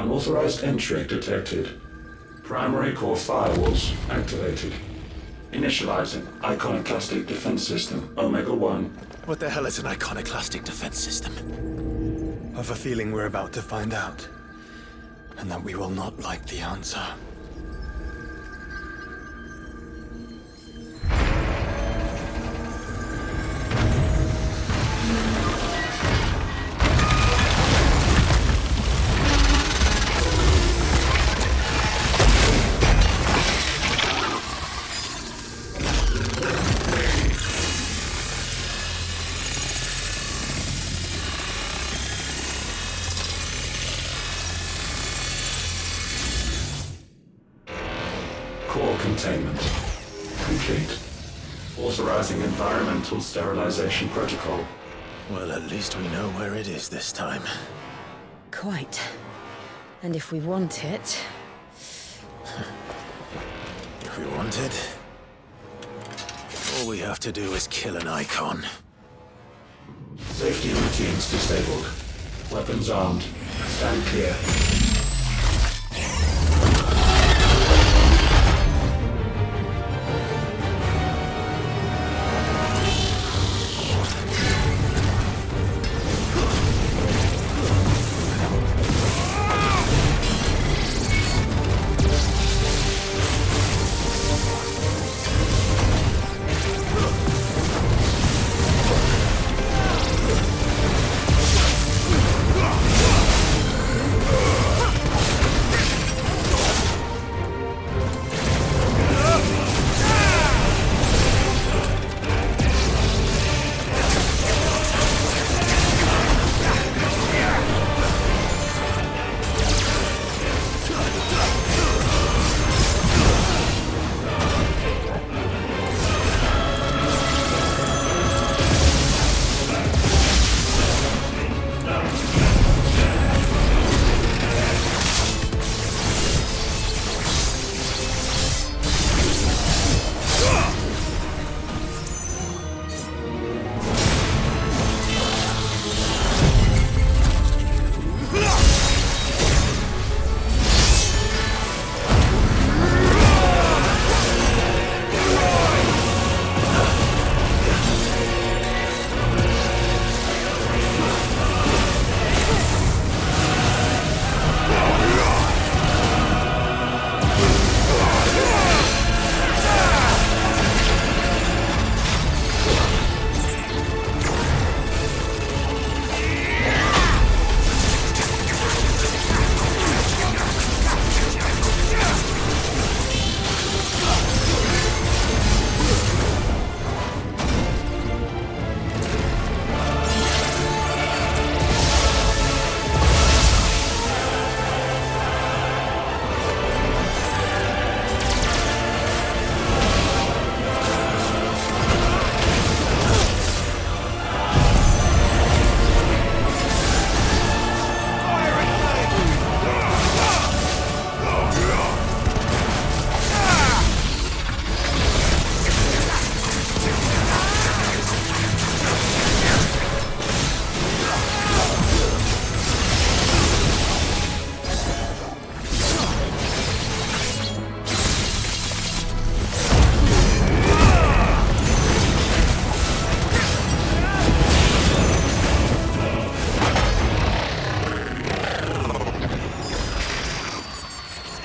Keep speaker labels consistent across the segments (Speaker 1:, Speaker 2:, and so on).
Speaker 1: Unauthorized entry detected. Primary core firewalls activated. Initializing iconoclastic defense system Omega-1.
Speaker 2: What the hell is an iconoclastic defense system? I have a feeling we're about to find out. And that we will not like the answer.
Speaker 1: Core containment complete. Authorizing environmental sterilization protocol.
Speaker 2: Well, at least we know where it is this time.
Speaker 3: Quite. And if we want it...
Speaker 2: If we want it, all we have to do is kill an icon.
Speaker 1: Safety routines disabled. Weapons armed. Stand clear.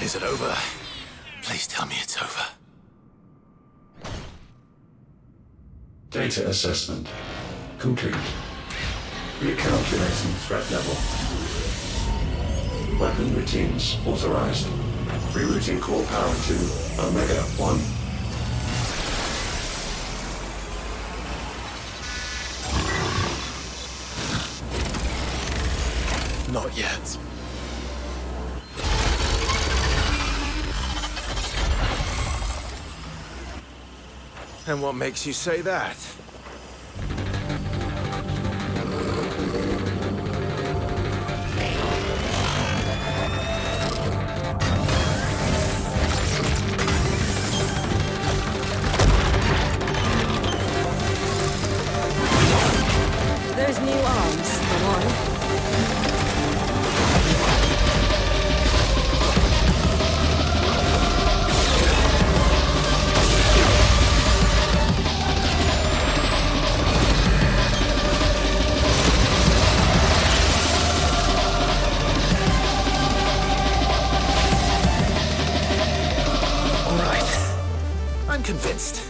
Speaker 2: Is it over? Please tell me it's over.
Speaker 1: Data assessment complete. Recalculating threat level. Weapon routines authorized. Rerouting core power to Omega-1.
Speaker 2: Not yet. And what makes you say that?
Speaker 3: Those new arms, for one.
Speaker 2: I'm convinced.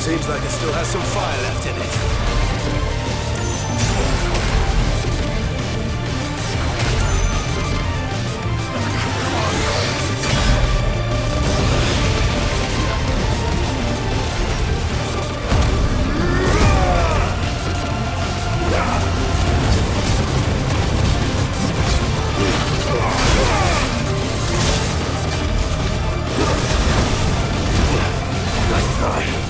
Speaker 2: Seems like it still has some fire left in it.
Speaker 1: Nice try.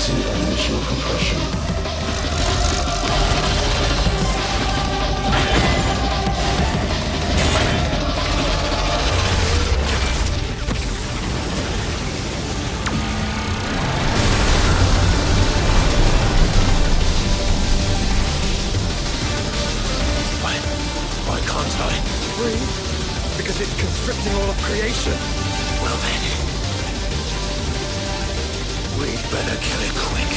Speaker 1: Emergency initial compression.
Speaker 2: Why can't I? Breathe? Because it's constricting all of creation. Well then, we'd better kill it quick.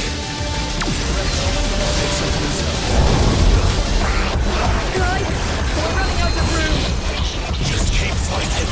Speaker 3: Clive! We're running out of room!
Speaker 2: Just keep fighting.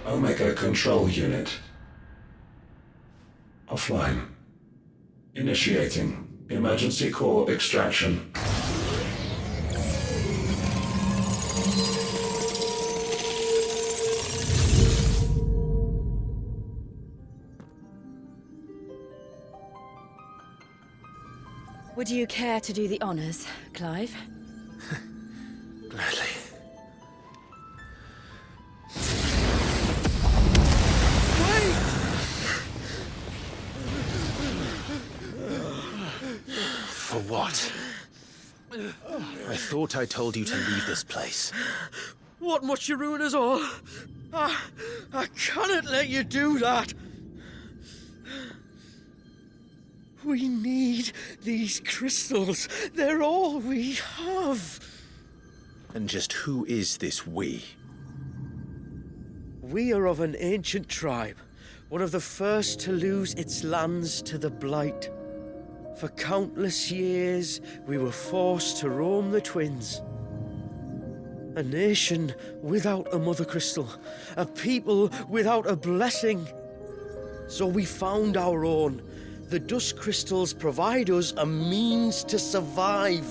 Speaker 1: Omega Control Unit. Offline. Initiating emergency core extraction.
Speaker 3: Would you care to do the honors, Clive?
Speaker 2: Gladly. For what? I thought I told you to leave this place.
Speaker 4: What must you ruin us all? I cannot let you do that. We need these crystals. They're all we have.
Speaker 2: And just who is this we?
Speaker 4: We are of an ancient tribe, one of the first to lose its lands to the Blight. For countless years, we were forced to roam the Twins. A nation without a mother crystal, a people without a blessing. So we found our own. The dust crystals provide us a means to survive.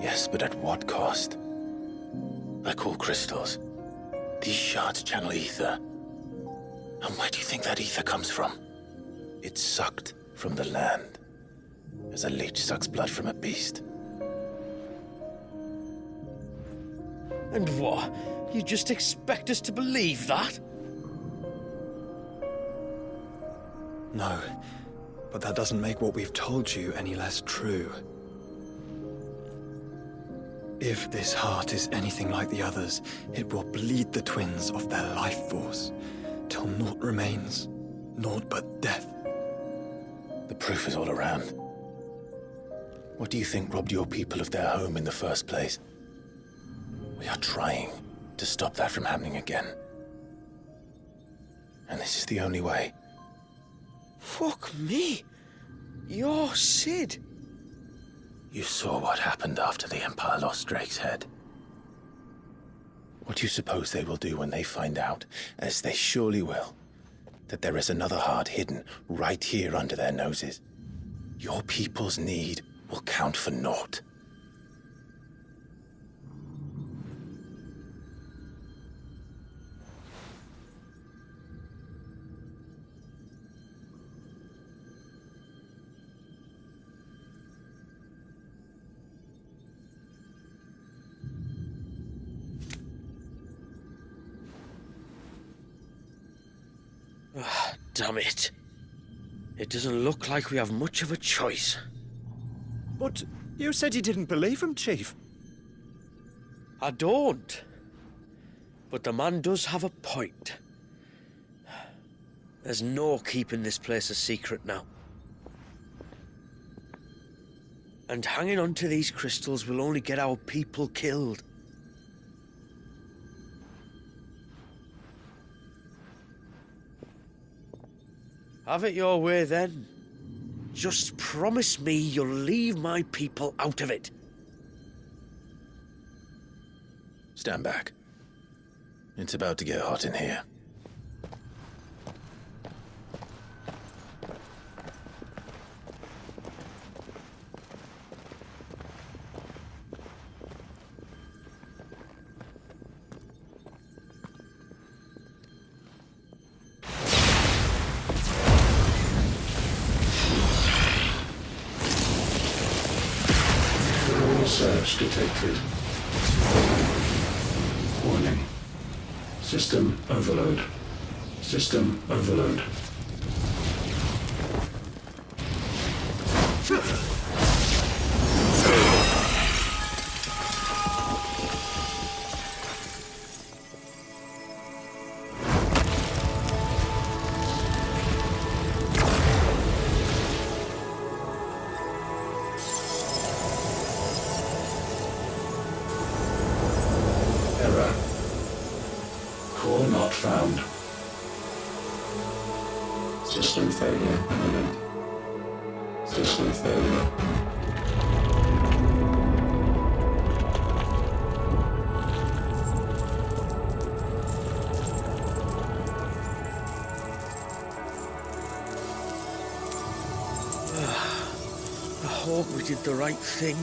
Speaker 2: Yes, but at what cost? Like all crystals, these shards channel ether. And where do you think that ether comes from? It's sucked from the land, as a leech sucks blood from a beast.
Speaker 4: And what? You just expect us to believe that?
Speaker 5: No, but that doesn't make what we've told you any less true. If this heart is anything like the others, it will bleed the twins of their life force, till naught remains, naught but death.
Speaker 2: The proof is all around. What do you think robbed your people of their home in the first place? We are trying to stop that from happening again. And this is the only way.
Speaker 4: Fuck me. You're Sid.
Speaker 2: You saw what happened after the Empire lost Drake's head. What do you suppose they will do when they find out, as they surely will, that there is another heart hidden right here under their noses? Your people's need will count for naught.
Speaker 4: Damn it. It doesn't look like we have much of a choice.
Speaker 6: But you said you didn't believe him, Chief.
Speaker 4: I don't. But the man does have a point. There's no keeping this place a secret now. And hanging on to these crystals will only get our people killed. Have it your way then. Just promise me you'll leave my people out of it.
Speaker 2: Stand back. It's about to get hot in here.
Speaker 1: Search detected. Warning. System overload. System overload. Error. Core not found. System failure imminent. System failure.
Speaker 4: I hope we did the right thing.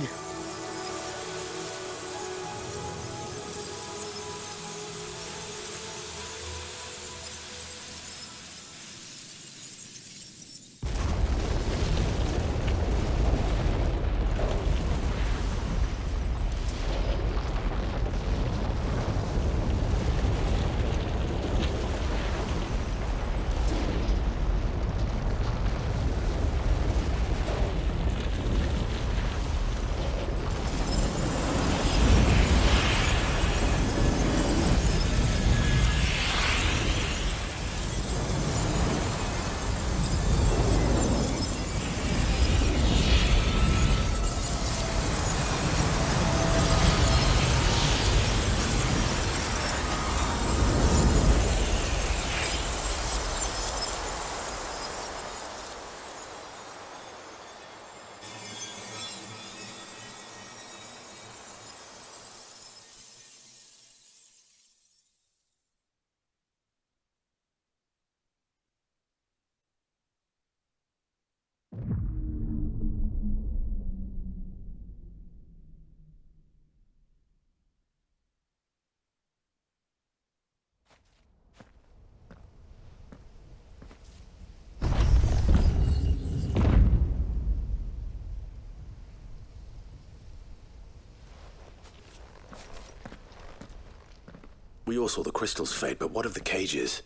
Speaker 2: sure saw the crystals fade, but what of the cages?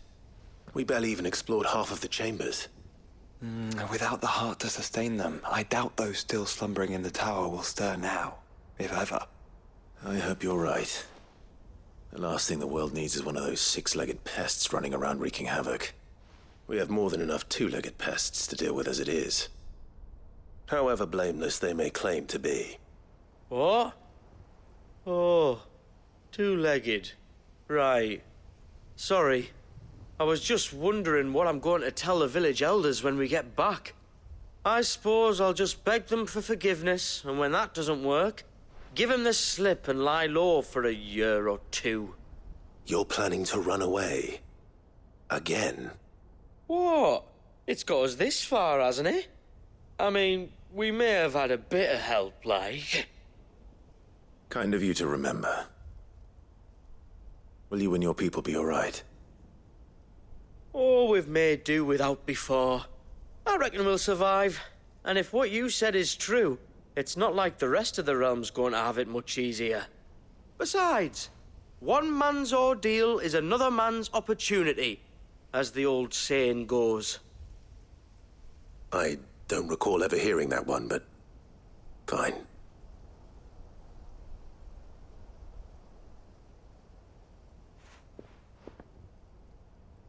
Speaker 2: We barely even explored half of the chambers.
Speaker 5: Without the heart to sustain them, I doubt those still slumbering in the tower will stir now, if ever.
Speaker 2: I hope you're right. The last thing the world needs is one of those six-legged pests running around wreaking havoc. We have more than enough two-legged pests to deal with as it is. However blameless they may claim to be.
Speaker 4: What? Oh, two-legged. Right. Sorry. I was just wondering what I'm going to tell the village elders when we get back. I suppose I'll just beg them for forgiveness, and when that doesn't work, give them the slip and lie low for a year or two.
Speaker 2: You're planning to run away? Again?
Speaker 4: What? It's got us this far, hasn't it? I mean, we may have had a bit of help, like.
Speaker 2: Kind of you to remember. Will you and your people be all right?
Speaker 4: Oh, we've made do without before. I reckon we'll survive. And if what you said is true, it's not like the rest of the realm's going to have it much easier. Besides, one man's ordeal is another man's opportunity, as the old saying goes.
Speaker 2: I don't recall ever hearing that one, but fine.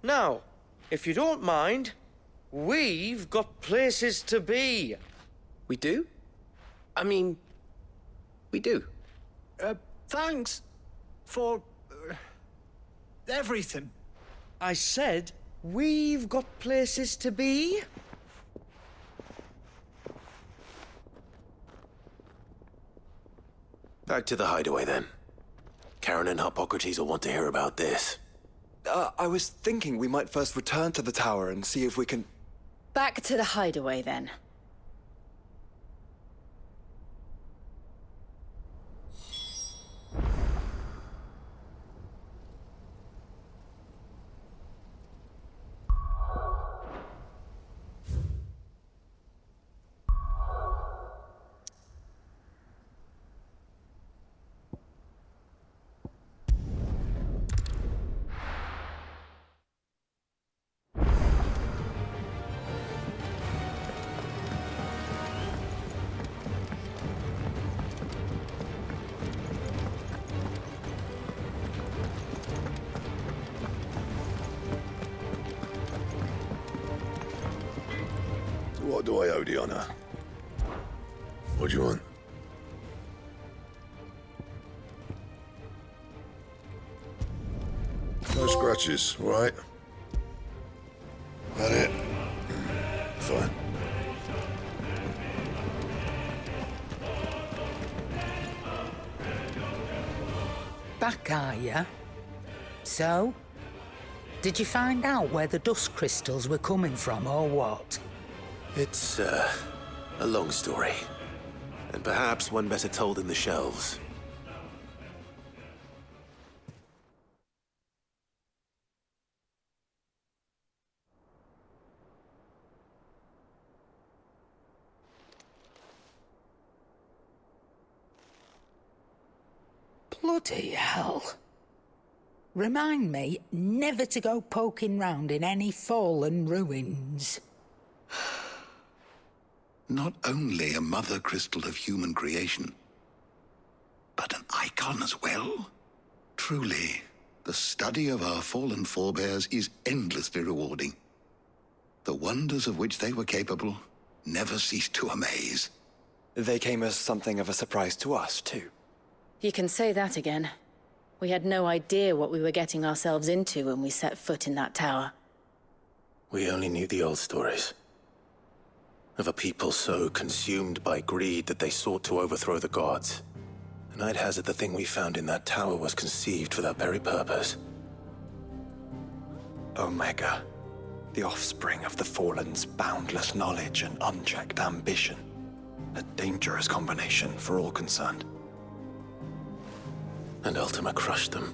Speaker 4: Now, if you don't mind, we've got places to be.
Speaker 7: We do? I mean, we do.
Speaker 6: Thanks for everything.
Speaker 4: I said, we've got places to be.
Speaker 2: Back to the hideaway, then. Karen and Hippocrates will want to hear about this.
Speaker 5: I was thinking we might first return to the tower and see if we can...
Speaker 3: Back to the hideaway, then.
Speaker 1: What do I owe the honor? What do you want? No scratches, all right? That it? Fine.
Speaker 8: Back, are ya? So? Did you find out where the dust crystals were coming from, or what?
Speaker 2: It's, a long story. And perhaps one better told in the shelves.
Speaker 8: Bloody hell. Remind me never to go poking round in any fallen ruins.
Speaker 9: Not only a mother crystal of human creation, but an icon as well. Truly, the study of our fallen forebears is endlessly rewarding. The wonders of which they were capable never cease to amaze.
Speaker 5: They came as something of a surprise to us, too.
Speaker 3: You can say that again. We had no idea what we were getting ourselves into when we set foot in that tower.
Speaker 2: We only knew the old stories. Of a people so consumed by greed that they sought to overthrow the gods. And I'd hazard the thing we found in that tower was conceived for that very purpose.
Speaker 5: Omega, the offspring of the Fallen's boundless knowledge and unchecked ambition. A dangerous combination for all concerned.
Speaker 2: And Ultima crushed them.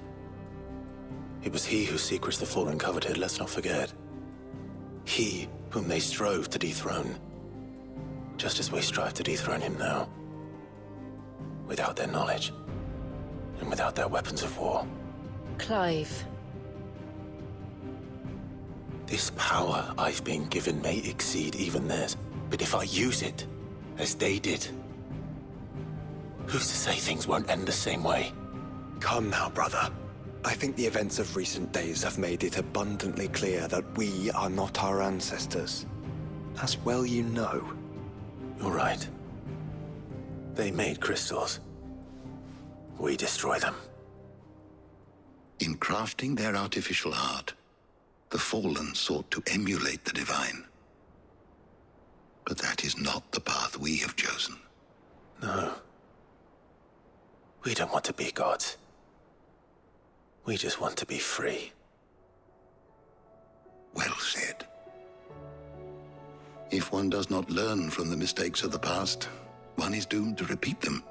Speaker 2: It was he whose secrets the Fallen coveted, let's not forget. He whom they strove to dethrone. Just as we strive to dethrone him now. Without their knowledge, and without their weapons of war.
Speaker 3: Clive.
Speaker 2: This power I've been given may exceed even theirs, but if I use it, as they did, who's to say things won't end the same way?
Speaker 5: Come now, brother. I think the events of recent days have made it abundantly clear that we are not our ancestors. As well you know.
Speaker 2: You're right. They made crystals. We destroy them.
Speaker 9: In crafting their artificial art, the Fallen sought to emulate the divine. But that is not the path we have chosen.
Speaker 2: No. We don't want to be gods. We just want to be free.
Speaker 9: Well said. If one does not learn from the mistakes of the past, one is doomed to repeat them.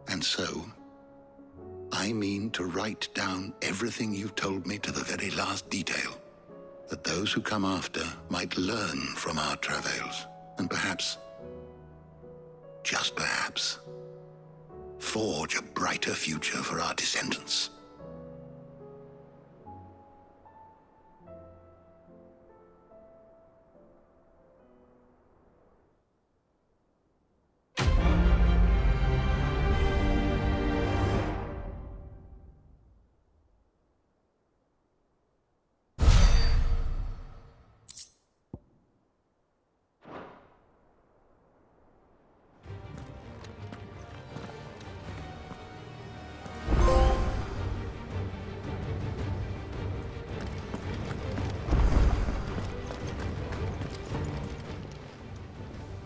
Speaker 9: And so, I mean to write down everything you've told me to the very last detail, that those who come after might learn from our travails, and perhaps, just perhaps, forge a brighter future for our descendants.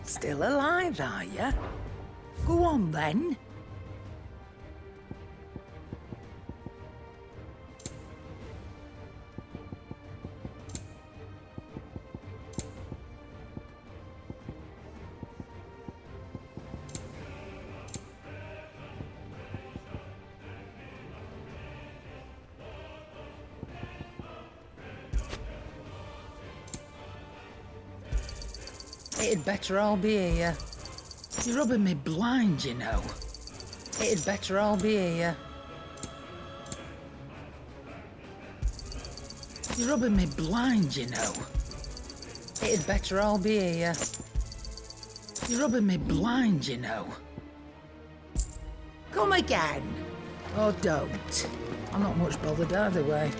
Speaker 8: Still alive, are you? Go on, then. It'd better all be here. You're rubbing me blind, you know. It'd better all be here. You're rubbing me blind, you know. It'd better all be here. You're rubbing me blind, you know. Come again. Or don't. I'm not much bothered either way.